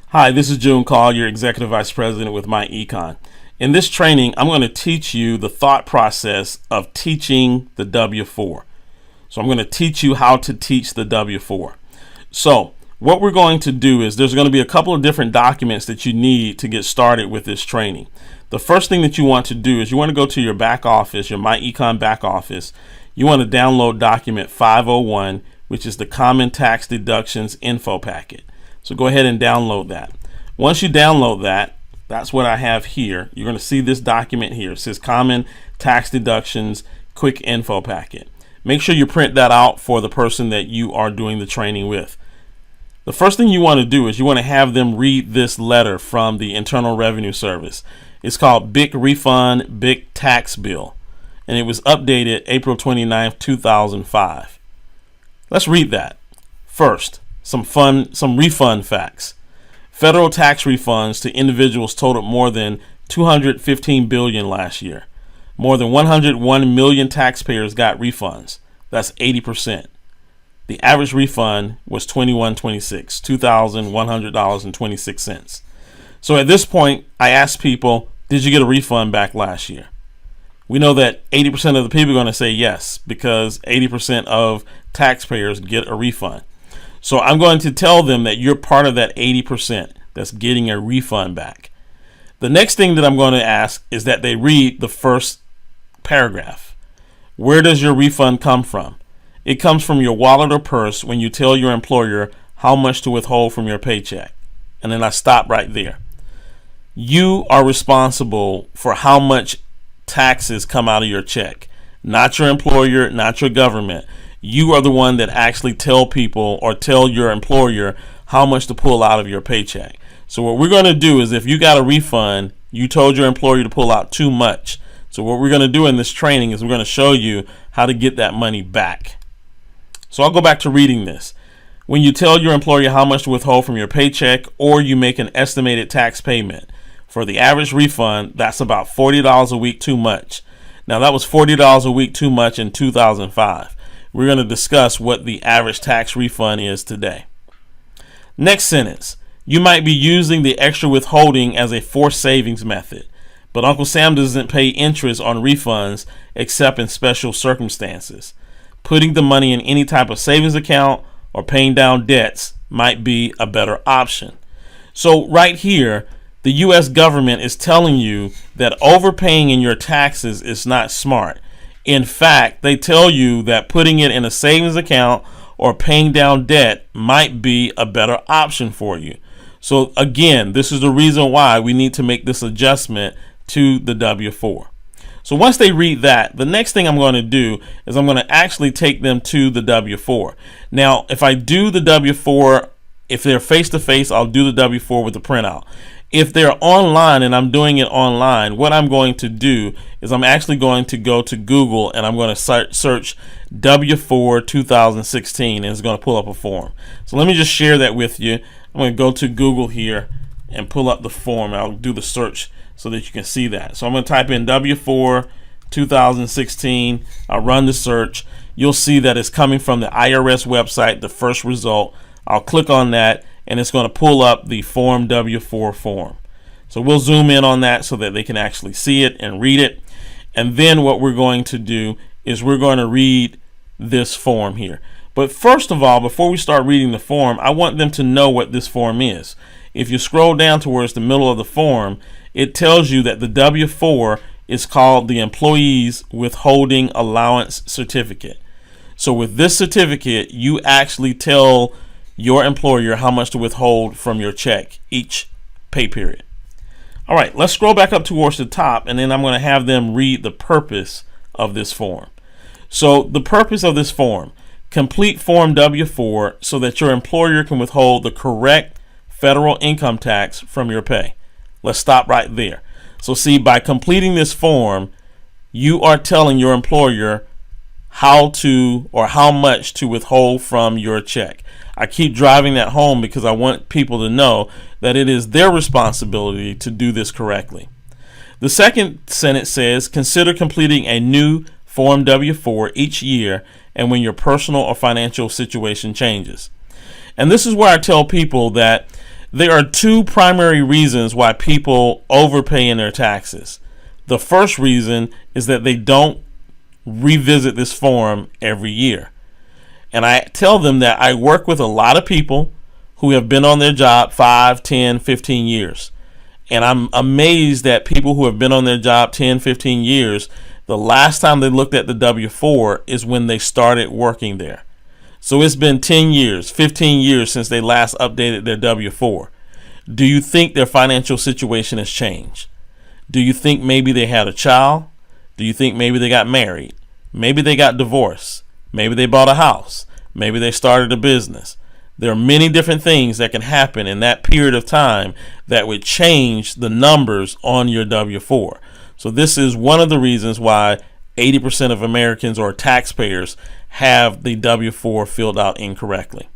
Hi, this is June Call, your Executive Vice President with myEcon. In this training, I'm going to teach you the thought process of teaching the W-4. So I'm going to teach you how to teach the W-4. So what we're going to do is there's going to be a couple of different documents that you need to get started with this training. The first thing that you want to do is you want to go to your back office, your myEcon back office. You want to download document 501, which is the Common Tax Deductions Info Packet. So go ahead and download that. Once you download that, that's what I have here. You're going to see this document here. It says Common Tax Deductions Quick Info Packet. Make sure you print that out for the person that you are doing the training with. The first thing you want to do is you want to have them read this letter from the Internal Revenue Service. It's called Big Refund, Big Tax Bill, and it was updated April 29th, 2005. Let's read that. First, some refund facts. Federal tax refunds to individuals totaled more than $215 billion last year. More than 101 million taxpayers got refunds. That's 80%. The average refund was $2,126. So at this point, I asked people, did you get a refund back last year? We know that 80% of the people are going to say yes, because 80% of taxpayers get a refund. So I'm going to tell them that you're part of that 80% that's getting a refund back. The next thing that I'm going to ask is that they read the first paragraph. Where does your refund come from? It comes from your wallet or purse when you tell your employer how much to withhold from your paycheck. And then I stop right there. You are responsible for how much taxes come out of your check, not your employer, not your government. You are the one that actually tell people or tell your employer how much to pull out of your paycheck. So what we're going to do is, if you got a refund, you told your employer to pull out too much. So what we're going to do in this training is we're going to show you how to get that money back. So I'll go back to reading this. When you tell your employer how much to withhold from your paycheck, or you make an estimated tax payment, for the average refund, that's about $40 a week too much. Now that was $40 a week too much in 2005. We're going to discuss what the average tax refund is today. Next sentence. You might be using the extra withholding as a forced savings method, but Uncle Sam doesn't pay interest on refunds except in special circumstances. Putting the money in any type of savings account or paying down debts might be a better option. So right here, the U.S. government is telling you that overpaying in your taxes is not smart. In fact, they tell you that putting it in a savings account or paying down debt might be a better option for you. So again, this is the reason why we need to make this adjustment to the W-4. So once they read that, the next thing I'm going to do is I'm going to actually take them to the W-4. Now, if I do the W-4, if they're face-to-face, I'll do the W-4 with the printout. If they're online and I'm doing it online, what I'm going to do is I'm actually going to go to Google and I'm going to search W-4 2016, and it's going to pull up a form. So let me just share that with you. I'm going to go to Google here and pull up the form. I'll do the search so that you can see that. So I'm going to type in W-4 2016. I'll run the search. You'll see that it's coming from the IRS website, the first result. I'll click on that, and it's going to pull up the Form W-4 form. So we'll zoom in on that so that they can actually see it and read it. And then what we're going to do is we're going to read this form here. But first of all, before we start reading the form, I want them to know what this form is. If you scroll down towards the middle of the form, it tells you that the W-4 is called the Employees Withholding Allowance Certificate. So with this certificate, you actually tell your employer how much to withhold from your check each pay period. All right, let's scroll back up towards the top, and then I'm going to have them read the purpose of this form. So the purpose of this form: complete Form W-4 so that your employer can withhold the correct federal income tax from your pay. Let's stop right there. So see, by completing this form, you are telling your employer how to or how much to withhold from your check. I keep driving that home because I want people to know that it is their responsibility to do this correctly. The second sentence says, consider completing a new Form W-4 each year and when your personal or financial situation changes. And this is where I tell people that There are two primary reasons why people overpay in their taxes. The first reason is that they don't revisit this form every year. And I tell them that I work with a lot of people who have been on their job 5, 10, 15 years. And I'm amazed that people who have been on their job 10, 15 years, the last time they looked at the W-4 is when they started working there. So it's been 10 years, 15 years since they last updated their W-4. Do you think their financial situation has changed? Do you think maybe they had a child? Do you think maybe they got married? Maybe they got divorced. Maybe they bought a house. Maybe they started a business. There are many different things that can happen in that period of time that would change the numbers on your W-4. So this is one of the reasons why 80% of Americans or taxpayers have the W-4 filled out incorrectly.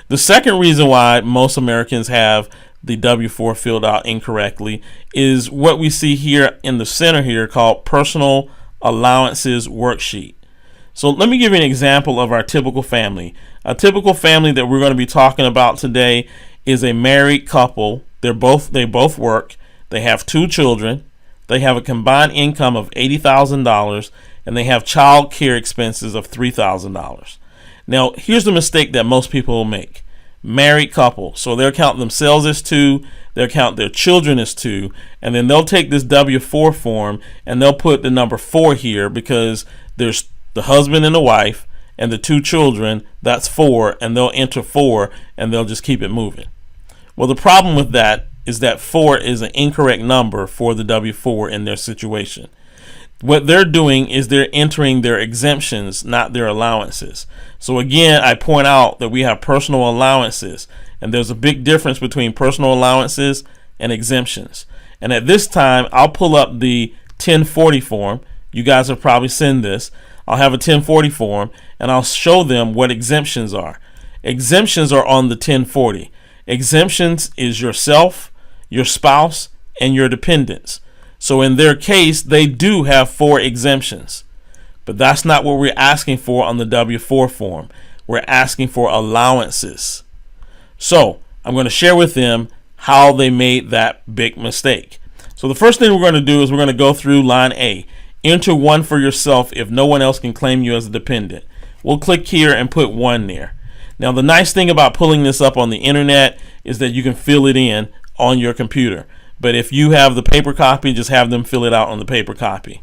The second reason why most Americans have the W-4 filled out incorrectly is what we see here in the center here called Personal Allowances Worksheet. So let me give you an example of our typical family. A typical family that we're going to be talking about today is a married couple. They both work. They have 2 children. They have a combined income of $80,000 and they have child care expenses of $3,000. Now, here's the mistake that most people will make. Married couple. So they'll count themselves as 2, they'll count their children as 2, and then they'll take this W-4 form and they'll put the number 4 here because there's the husband and the wife and the 2 children, that's 4, and they'll enter 4 and they'll just keep it moving. Well, the problem with that is that 4 is an incorrect number for the W-4 in their situation. What they're doing is they're entering their exemptions, not their allowances. So again, I point out that we have personal allowances, and there's a big difference between personal allowances and exemptions. And at this time, I'll pull up the 1040 form. You guys have probably seen this. I'll have a 1040 form and I'll show them what exemptions are. Exemptions are on the 1040. Exemptions is yourself, your spouse, and your dependents. So in their case, they do have 4 exemptions. But that's not what we're asking for on the W-4 form. We're asking for allowances. So I'm going to share with them how they made that big mistake. So the first thing we're going to do is we're going to go through line A. Enter 1 for yourself if no one else can claim you as a dependent. We'll click here and put 1 there. Now the nice thing about pulling this up on the internet is that you can fill it in on your computer. But if you have the paper copy, just have them fill it out on the paper copy.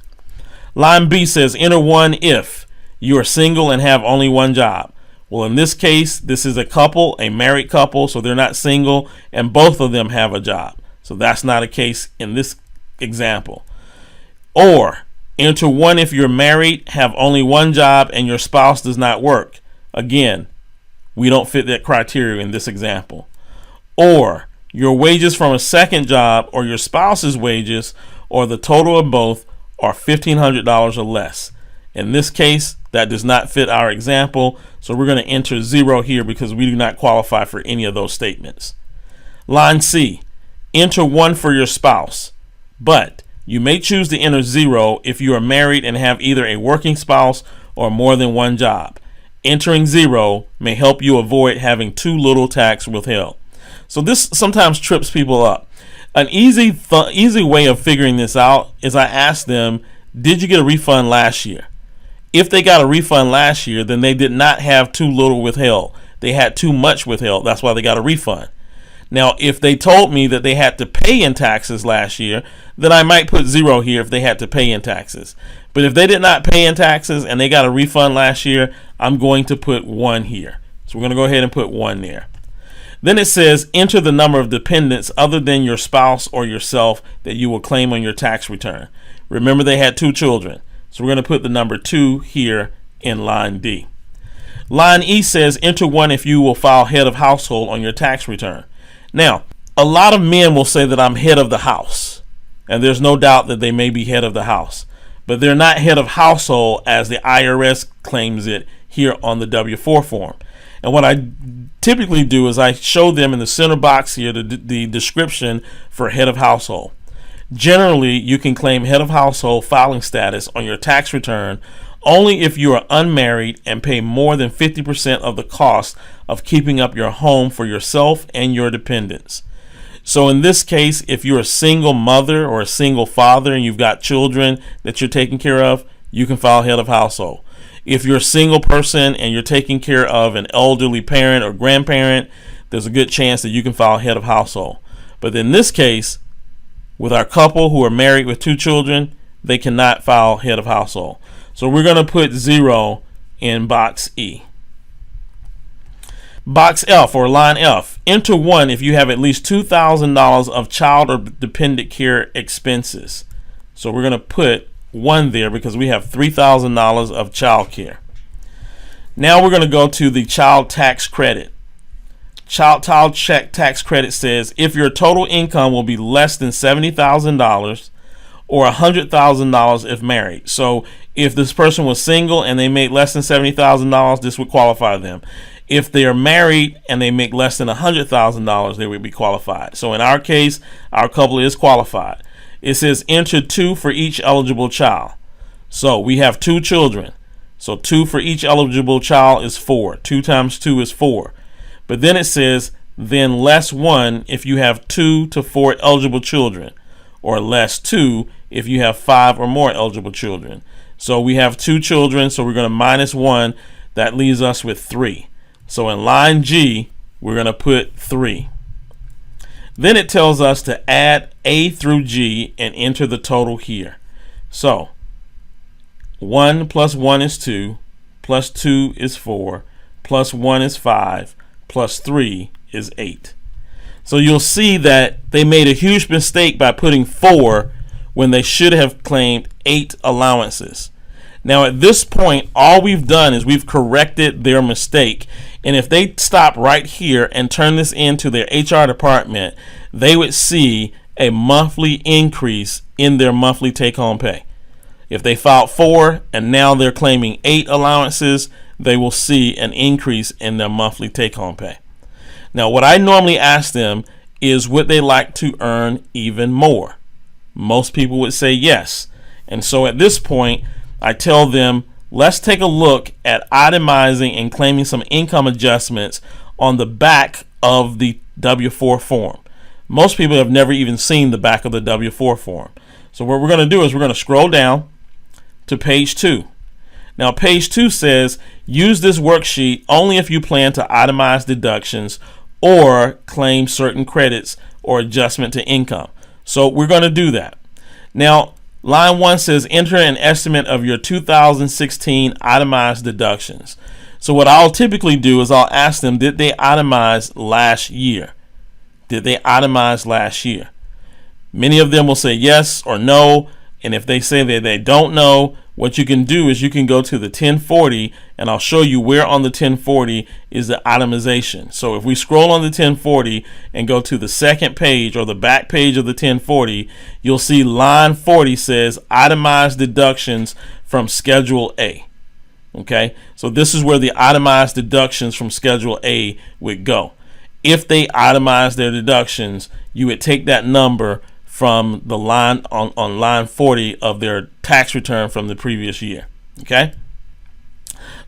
Line B says enter 1 if you are single and have only 1 job. Well, in this case, this is a couple, a married couple, so they're not single and both of them have a job. So that's not a case in this example. Or enter 1 if you're married, have only 1 job, and your spouse does not work. Again, we don't fit that criteria in this example. Or your wages from a second job or your spouse's wages or the total of both are $1,500 or less. In this case, that does not fit our example, so we're going to enter 0 here because we do not qualify for any of those statements. Line C, enter 1 for your spouse, but you may choose to enter 0 if you are married and have either a working spouse or more than 1 job. Entering 0 may help you avoid having too little tax withheld. So this sometimes trips people up. An easy way of figuring this out is I ask them, did you get a refund last year? If they got a refund last year, then they did not have too little withheld. They had too much withheld. That's why they got a refund. Now, if they told me that they had to pay in taxes last year, then I might put 0 here if they had to pay in taxes. But if they did not pay in taxes and they got a refund last year, I'm going to put 1 here. So we're going to go ahead and put 1 there. Then it says enter the number of dependents other than your spouse or yourself that you will claim on your tax return. Remember, they had 2 children. So we're going to put the number 2 here in line D. Line E says enter 1 if you will file head of household on your tax return. Now, a lot of men will say that I'm head of the house, and there's no doubt that they may be head of the house, but they're not head of household as the IRS claims it here on the W-4 form. And what I typically do is I show them in the center box here the description for head of household. Generally, you can claim head of household filing status on your tax return only if you are unmarried and pay more than 50% of the cost of keeping up your home for yourself and your dependents. So in this case, if you're a single mother or a single father and you've got children that you're taking care of, you can file head of household. If you're a single person and you're taking care of an elderly parent or grandparent, there's a good chance that you can file head of household. But in this case, with our couple who are married with 2 children, they cannot file head of household. So we're going to put 0 in box E. Box F, or line F, enter 1 if you have at least $2,000 of child or dependent care expenses. So we're going to put 1 there because we have $3,000 of child care. Now we're going to go to the child tax credit. Child tax credit says if your total income will be less than $70,000 or $100,000 if married. So if this person was single and they made less than $70,000, this would qualify them. If they are married and they make less than $100,000, they would be qualified. So in our case, our couple is qualified. It says enter 2 for each eligible child. So we have 2 children. So 2 for each eligible child is 4. 2 times 2 is 4. But then it says then less 1 if you have 2 to 4 eligible children, or less 2 if you have 5 or more eligible children. So we have 2 children, so we're going to minus 1. That leaves us with 3. So in line G, we're going to put 3. Then it tells us to add A through G and enter the total here. So 1 plus 1 is 2, plus 2 is 4, plus 1 is 5, plus 3 is 8. So you'll see that they made a huge mistake by putting 4 when they should have claimed 8 allowances. Now at this point, all we've done is we've corrected their mistake. And if they stop right here and turn this into their HR department, they would see a monthly increase in their monthly take-home pay. If they filed 4 and now they're claiming 8 allowances, they will see an increase in their monthly take-home pay. Now, what I normally ask them is would they like to earn even more? Most people would say yes. And so at this point, I tell them, let's take a look at itemizing and claiming some income adjustments on the back of the W-4 form. Most people have never even seen the back of the W-4 form. So what we're going to do is we're going to scroll down to page 2. Now page 2 says use this worksheet only if you plan to itemize deductions or claim certain credits or adjustment to income. So we're going to do that. Now line 1 says enter an estimate of your 2016 itemized deductions. So what I'll typically do is I'll ask them, did they itemize last year? Did they itemize last year? Many of them will say yes or no. And if they say that they don't know, what you can do is you can go to the 1040 and I'll show you where on the 1040 is the itemization. So if we scroll on the 1040 and go to the second page or the back page of the 1040, you'll see line 40 says itemized deductions from Schedule A. Okay, so this is where the itemized deductions from Schedule A would go. If they itemize their deductions, you would take that number from the line on line 40 of their tax return from the previous year. Okay,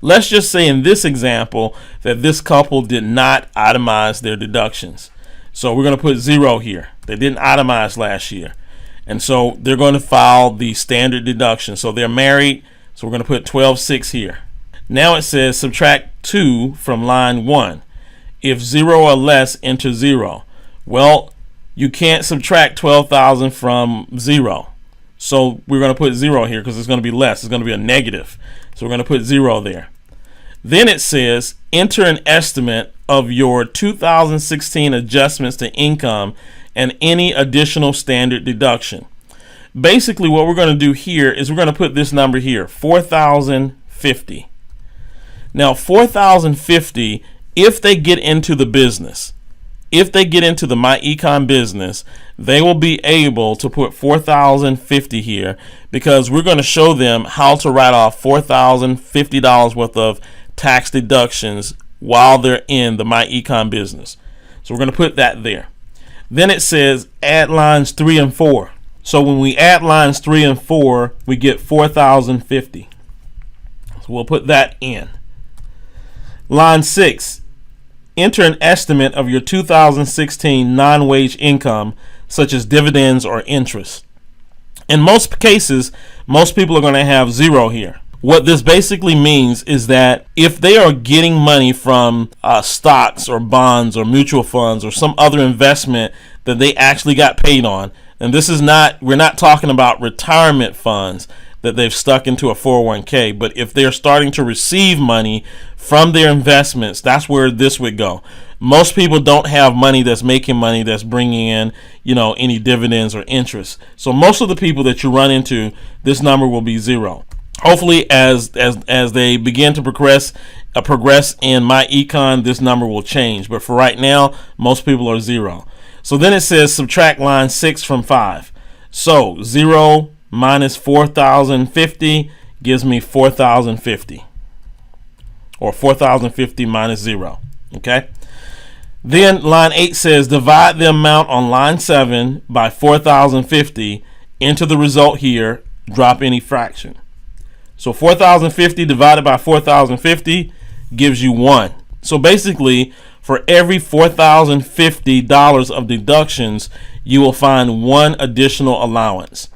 let's just say in this example that this couple did not itemize their deductions. So we're going to put 0 here. They didn't itemize last year, and so they're going to file the standard deduction. So they're married, so we're going to put 12,600 here. Now it says subtract 2 from line 1. If 0 or less, enter 0. Well, you can't subtract 12,000 from 0. So we're going to put 0 here because it's going to be less. It's going to be a negative. So we're going to put 0 there. Then it says enter an estimate of your 2016 adjustments to income and any additional standard deduction. Basically what we're going to do here is we're going to put this number here, 4,050. Now 4,050, if they get into the business, if they get into the myEcon business, they will be able to put 4,050 here because we're going to show them how to write off $4,050 worth of tax deductions while they're in the myEcon business. So we're going to put that there. Then it says add lines 3 and 4. So when we add lines 3 and 4, we get 4,050. We'll put that in. Line 6, enter an estimate of your 2016 non-wage income, such as dividends or interest. In most cases, most people are going to have 0 here. What this basically means is that if they are getting money from stocks or bonds or mutual funds or some other investment that they actually got paid on, and we're not talking about retirement funds that they've stuck into a 401k, but if they're starting to receive money from their investments, that's where this would go. Most people don't have money that's making money that's bringing in, any dividends or interest. So most of the people that you run into, this number will be 0. Hopefully, as they begin to progress in myEcon, this number will change. But for right now, most people are 0. So then it says subtract line 6 from 5. So 0 minus 4,050 gives me 4,050, or 4,050 minus 0. Okay. Then line 8 says divide the amount on line 7 by 4,050. Enter the result here. Drop any fraction. So 4,050 divided by 4,050 gives you 1. So basically, for every $4,050 of deductions, you will find 1 additional allowance.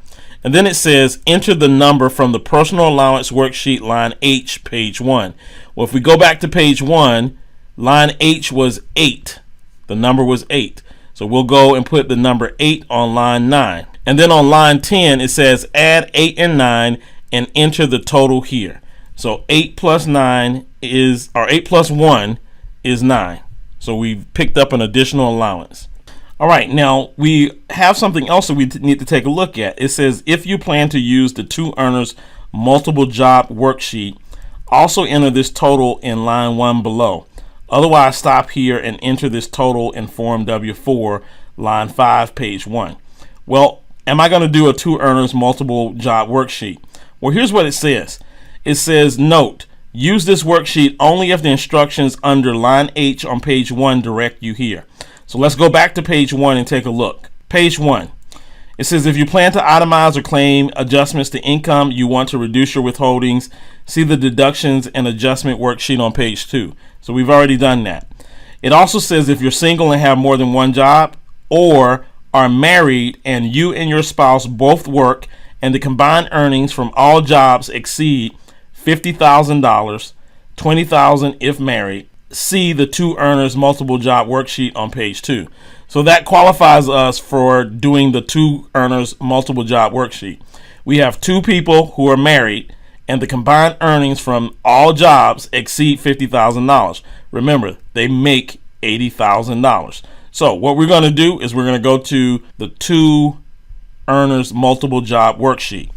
And then it says enter the number from the personal allowance worksheet line H, page 1. Well, if we go back to page 1, line H was 8. The number was 8. So we'll go and put the number 8 on line 9. And then on line 10, it says add 8 and 9 and enter the total here. So 8 plus 1 is 9. So we've picked up an additional allowance. All right, now we have something else that we need to take a look at. It says if you plan to use the 2 earners multiple job worksheet, also enter this total in line 1 below. Otherwise, stop here and enter this total in form W4, line 5, page 1. Well, am I going to do a 2 earners multiple job worksheet? Well, here's what it says. It says, note, use this worksheet only if the instructions under line H on page 1 direct you here. So let's go back to page 1 and take a look. Page 1. It says if you plan to itemize or claim adjustments to income, you want to reduce your withholdings, see the deductions and adjustment worksheet on page 2. So we've already done that. It also says if you're single and have more than 1 job, or are married and you and your spouse both work and the combined earnings from all jobs exceed $50,000, $20,000 if married, see the 2 earners multiple job worksheet on page 2. So that qualifies us for doing the 2 earners multiple job worksheet. We have 2 people who are married and the combined earnings from all jobs exceed $50,000. Remember, they make $80,000. So what we're going to do is we're going to go to the 2 earners multiple job worksheet.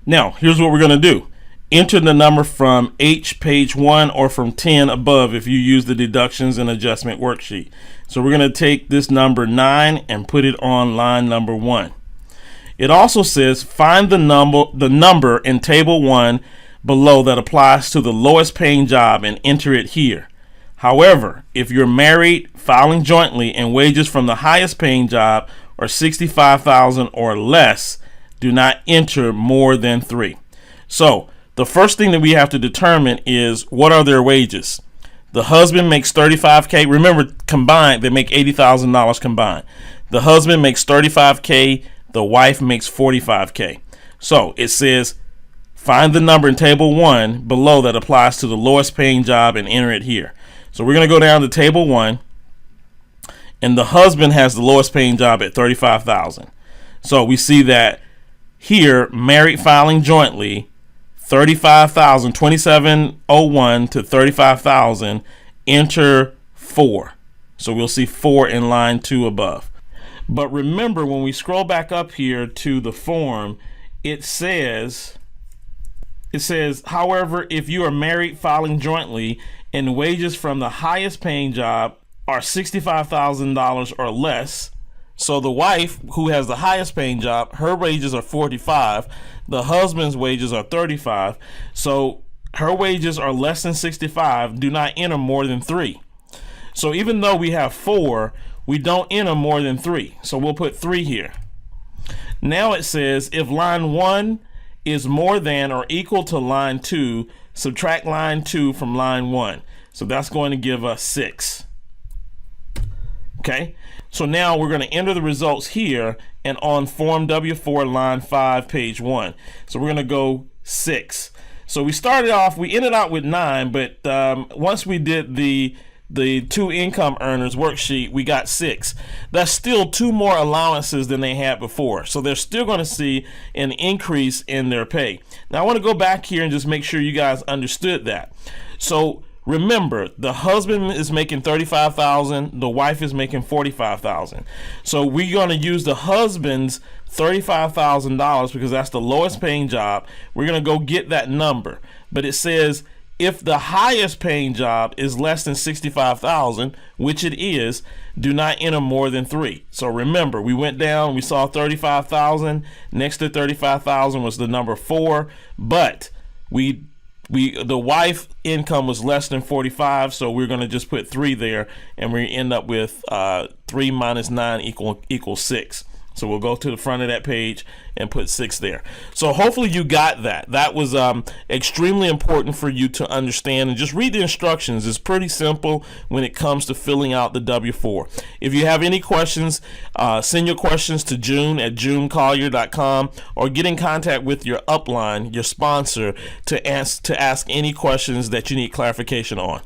Now, here's what we're going to do. Enter the number from H, page 1, or from 10 above if you use the deductions and adjustment worksheet. So we're going to take this number 9 and put it on line number 1. It also says find the number in table 1 below that applies to the lowest paying job and enter it here. However, if you're married, filing jointly, and wages from the highest paying job are $65,000 or less, do not enter more than 3. So the first thing that we have to determine is what are their wages. The husband makes $35K. Remember, combined, they make $80,000 combined. The husband makes $35K. The wife makes $45K. So it says find the number in table 1 below that applies to the lowest paying job and enter it here. So we're going to go down to table 1, and the husband has the lowest paying job at $35,000. So we see that here, married filing jointly, $35,000, 2701 to $35,000, enter 4. So we'll see 4 in line 2 above. But remember, when we scroll back up here to the form, it says, however, if you are married filing jointly and wages from the highest paying job are $65,000 or less, so the wife who has the highest paying job, her wages are $45,000, the husband's wages are $35,000, so her wages are less than $65,000, do not enter more than 3. So even though we have 4, we don't enter more than 3. So we'll put 3 here. Now it says if line 1 is more than or equal to line 2, subtract line 2 from line 1. So that's going to give us 6. Okay, so now we're going to enter the results here and on Form W4 line 5 page 1. So we're going to go 6. So we ended out with 9, but once we did the 2 income earners worksheet, we got 6. That's still 2 more allowances than they had before. So they're still going to see an increase in their pay. Now I want to go back here and just make sure you guys understood that. So remember, the husband is making $35,000, the wife is making $45,000. So we're going to use the husband's $35,000 because that's the lowest paying job. We're going to go get that number. But it says if the highest paying job is less than $65,000, which it is, do not enter more than 3. So remember, we went down, we saw $35,000. Next to $35,000 was the number 4, but the wife income was less than 45, so we're going to just put 3 there, and we end up with 3 minus 9 equals 6. So we'll go to the front of that page and put 6 there. So hopefully you got that. That was extremely important for you to understand, and just read the instructions. It's pretty simple when it comes to filling out the W4. If you have any questions, send your questions to June at junecollier.com, or get in contact with your upline, your sponsor, to ask any questions that you need clarification on.